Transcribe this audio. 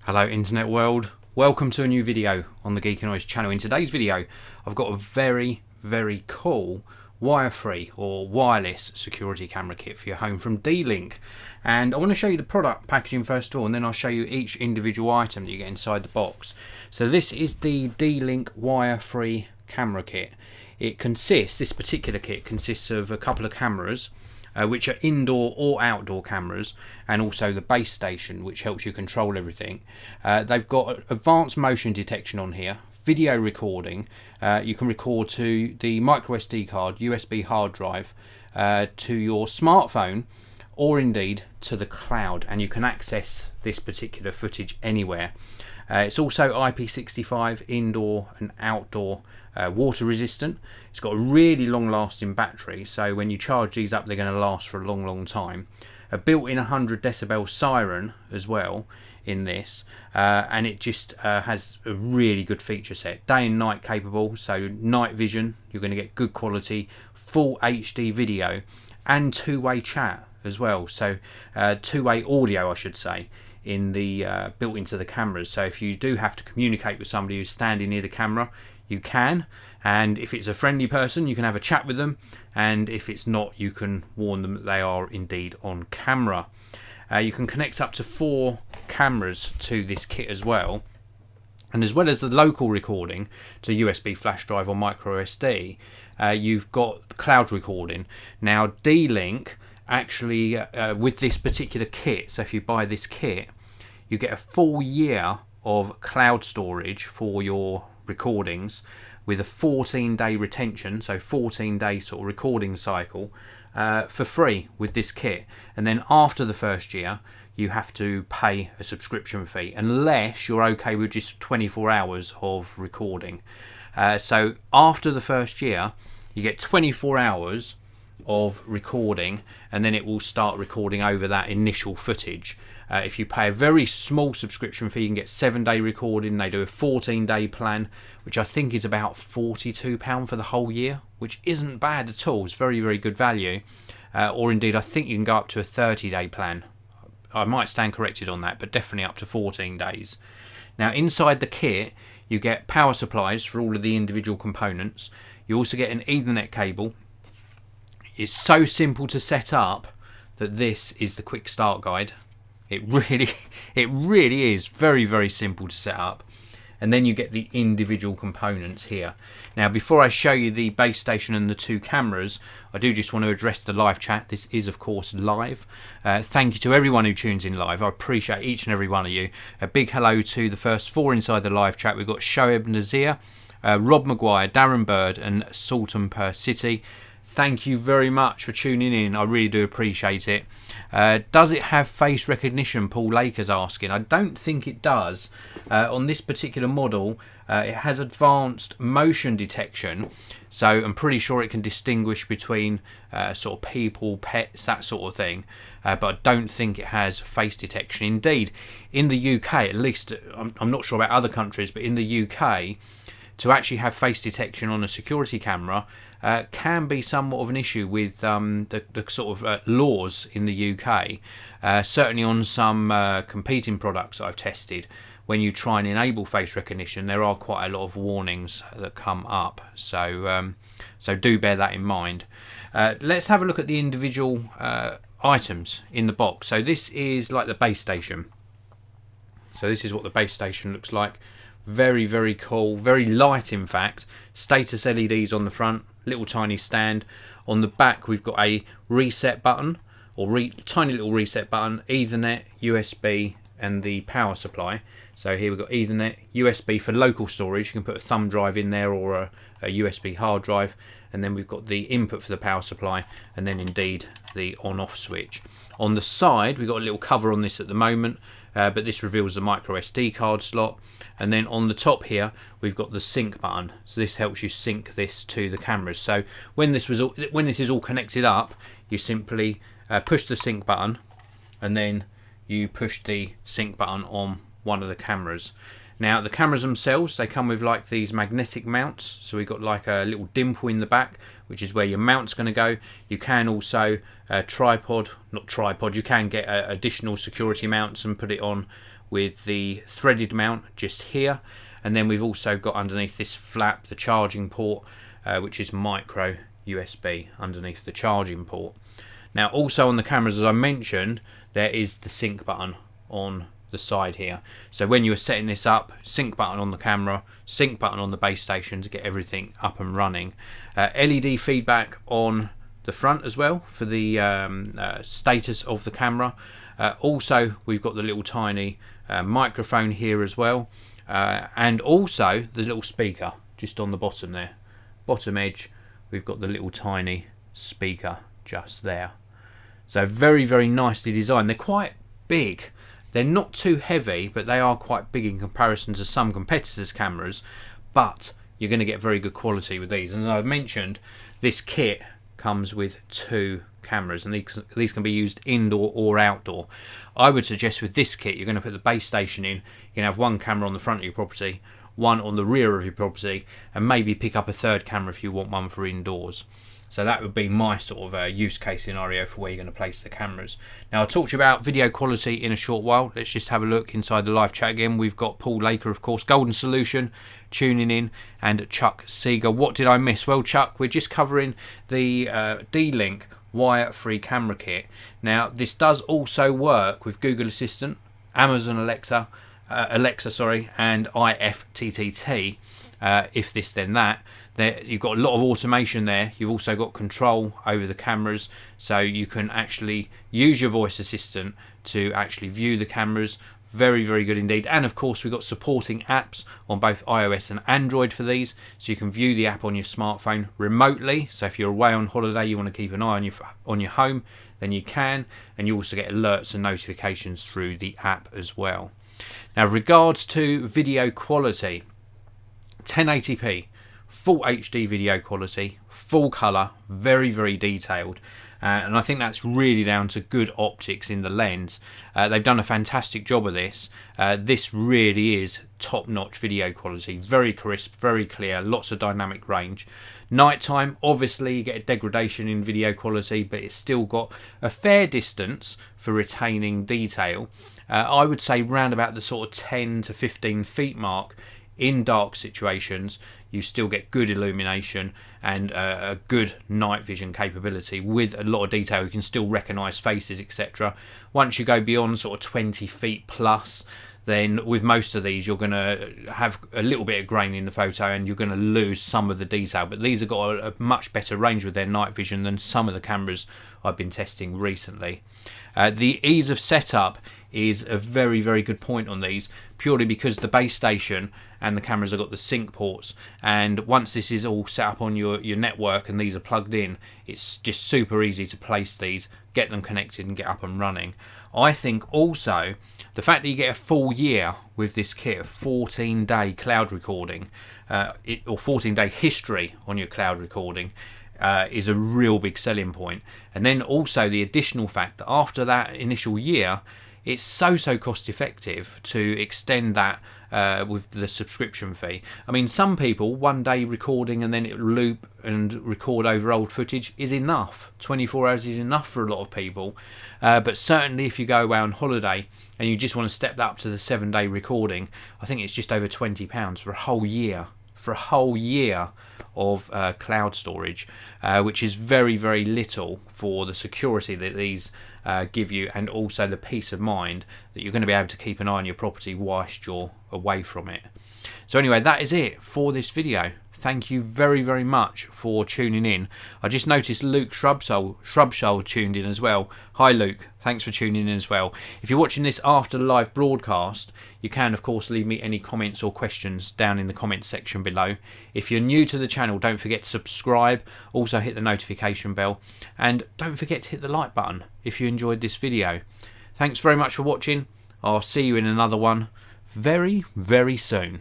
Hello internet world, welcome to a new video on the Geekanoids channel. In today's video I've got a very cool wire-free or wireless security camera kit for your home from D-Link, and I want to show you the product packaging first of all, and then I'll show you each individual item that you get inside the box. So this is the D-Link wire-free camera kit. This particular kit consists of a couple of cameras, which are indoor or outdoor cameras, and also the base station, which helps you control everything. They've got advanced motion detection on here, video recording. You can record to the micro SD card, USB hard drive, to your smartphone, or indeed to the cloud, and you can access this particular footage anywhere. It's also IP65 indoor and outdoor, water resistant. It's got a really long lasting battery, so when you charge these up they're going to last for a long time. A built-in 100 decibel siren as well in this, and it just has a really good feature set. Day and night capable, so night vision, you're going to get good quality full HD video and two-way chat as well, so two-way audio I should say, in the built into the cameras. So if you do have to communicate with somebody who's standing near the camera, you can, and if it's a friendly person you can have a chat with them, and if it's not you can warn them that they are indeed on camera. You can connect up to 4 cameras to this kit as well, and as well as the local recording to USB flash drive or micro SD, you've got cloud recording. Now D-Link actually, with this particular kit, so if you buy this kit you get a full year of cloud storage for your recordings with a 14-day retention, so 14-day sort of recording cycle, for free with this kit. And then after the first year you have to pay a subscription fee unless you're okay with just 24 hours of recording. So after the first year you get 24 hours of recording, and then it will start recording over that initial footage. If you pay a very small subscription fee you can get 7-day recording. They do a 14-day plan, which I think is about £42 for the whole year, which isn't bad at all. It's very good value. Or indeed I think you can go up to a 30-day plan. I might stand corrected on that, but definitely up to 14 days. Now inside the kit you get power supplies for all of the individual components. You also get an Ethernet cable. It's so simple to set up that this is the quick start guide. It really is very simple to set up. And then you get the individual components here. Now before I show you the base station and the 2 cameras, I do just want to address the live chat. This is of course live. Thank you to everyone who tunes in live. I appreciate each and every one of you. A big hello to the first 4 inside the live chat. We've got Shoaib Nazir, Rob Maguire, Darren Bird and Sultan Per City. Thank you very much for tuning in. I really do appreciate it. Does it have face recognition? Paul Laker's asking. I don't think it does. On this particular model, it has advanced motion detection, so I'm pretty sure it can distinguish between sort of people, pets, that sort of thing. But I don't think it has face detection. Indeed, in the UK, at least, I'm not sure about other countries, but in the UK, to actually have face detection on a security camera can be somewhat of an issue with the sort of laws in the UK. Certainly on some competing products that I've tested, when you try and enable face recognition there are quite a lot of warnings that come up, so do bear that in mind. Let's have a look at the individual items in the box. So this is like the base station. So this is what the base station looks like. Very cool, very light in fact. Status LEDs on the front, little tiny stand. On the back we've got a reset button, or tiny little reset button, Ethernet, USB and the power supply. So here we've got Ethernet, USB for local storage. You can put a thumb drive in there or a USB hard drive, and then we've got the input for the power supply, and then indeed the on-off switch. On the side we've got a little cover on this at the moment, but this reveals the micro SD card slot. And then on the top here we've got the sync button, so this helps you sync this to the cameras. So when this is all connected up, you simply push the sync button and then you push the sync button on one of the cameras. Now the cameras themselves, they come with like these magnetic mounts, so we've got like a little dimple in the back, which is where your mount's going to go. You can also you can get additional security mounts and put it on with the threaded mount just here. And then we've also got underneath this flap the charging port, which is micro USB underneath the charging port. Now also on the cameras, as I mentioned, there is the sync button on the side here. So when you are setting this up, sync button on the camera, sync button on the base station to get everything up and running. LED feedback on the front as well for the status of the camera. Also we've got the little tiny microphone here as well, and also the little speaker just on the bottom there, bottom edge. We've got the little tiny speaker just there. So very, very nicely designed. They're quite big. They're not too heavy, but they are quite big in comparison to some competitors' cameras. But you're going to get very good quality with these. And as I've mentioned, this kit comes with 2 cameras, and these can be used indoor or outdoor. I would suggest with this kit, you're going to put the base station in. You can have 1 camera on the front of your property, 1 on the rear of your property, and maybe pick up a 3rd camera if you want one for indoors. So that would be my sort of use case scenario for where you're going to place the cameras. Now I'll talk to you about video quality in a short while. Let's just have a look inside the live chat again. We've got Paul Laker, of course, Golden Solution, tuning in, and Chuck Seeger. What did I miss? Well, Chuck, we're just covering the D-Link wire-free camera kit. Now this does also work with Google Assistant, Amazon Alexa, and IFTTT. If this then that. There, you've got a lot of automation there. You've also got control over the cameras, so you can actually use your voice assistant to actually view the cameras. Very, very good indeed. And of course we've got supporting apps on both iOS and Android for these, so you can view the app on your smartphone remotely. So if you're away on holiday, you want to keep an eye on your home, then you can, and you also get alerts and notifications through the app as well. Now regards to video quality, 1080p, full HD video quality, full colour, very, very detailed, and I think that's really down to good optics in the lens. They've done a fantastic job of this. This really is top-notch video quality, very crisp, very clear, lots of dynamic range. Nighttime, obviously you get a degradation in video quality, but it's still got a fair distance for retaining detail. I would say round about the sort of 10 to 15 feet mark. In dark situations, you still get good illumination and a good night vision capability with a lot of detail. You can still recognise faces, etc. Once you go beyond sort of 20 feet plus, then with most of these you're going to have a little bit of grain in the photo and you're going to lose some of the detail. But these have got a much better range with their night vision than some of the cameras I've been testing recently. The ease of setup is a very, very good point on these, purely because the base station and the cameras have got the sync ports, and once this is all set up on your network and these are plugged in, it's just super easy to place these, get them connected and get up and running. I think also the fact that you get a full year with this kit, 14-day cloud recording, or 14-day history on your cloud recording, is a real big selling point. And then also the additional fact that after that initial year, it's so cost effective to extend that with the subscription fee. I mean, some people, 1 day recording and then it loop and record over old footage is enough. 24 hours is enough for a lot of people. But certainly if you go away on holiday and you just want to step that up to the 7-day recording, I think it's just over £20 for a whole year. For a whole year of cloud storage, which is very, very little for the security that these give you, and also the peace of mind that you're going to be able to keep an eye on your property whilst you're away from it. So anyway, that is it for this video. Thank you very, very much for tuning in. I just noticed Luke Shrubsole tuned in as well. Hi Luke, thanks for tuning in as well. If you're watching this after the live broadcast, you can of course leave me any comments or questions down in the comments section below. If you're new to the channel, don't forget to subscribe, also hit the notification bell, and don't forget to hit the like button if you enjoyed this video. Thanks very much for watching. I'll see you in another one very, very soon.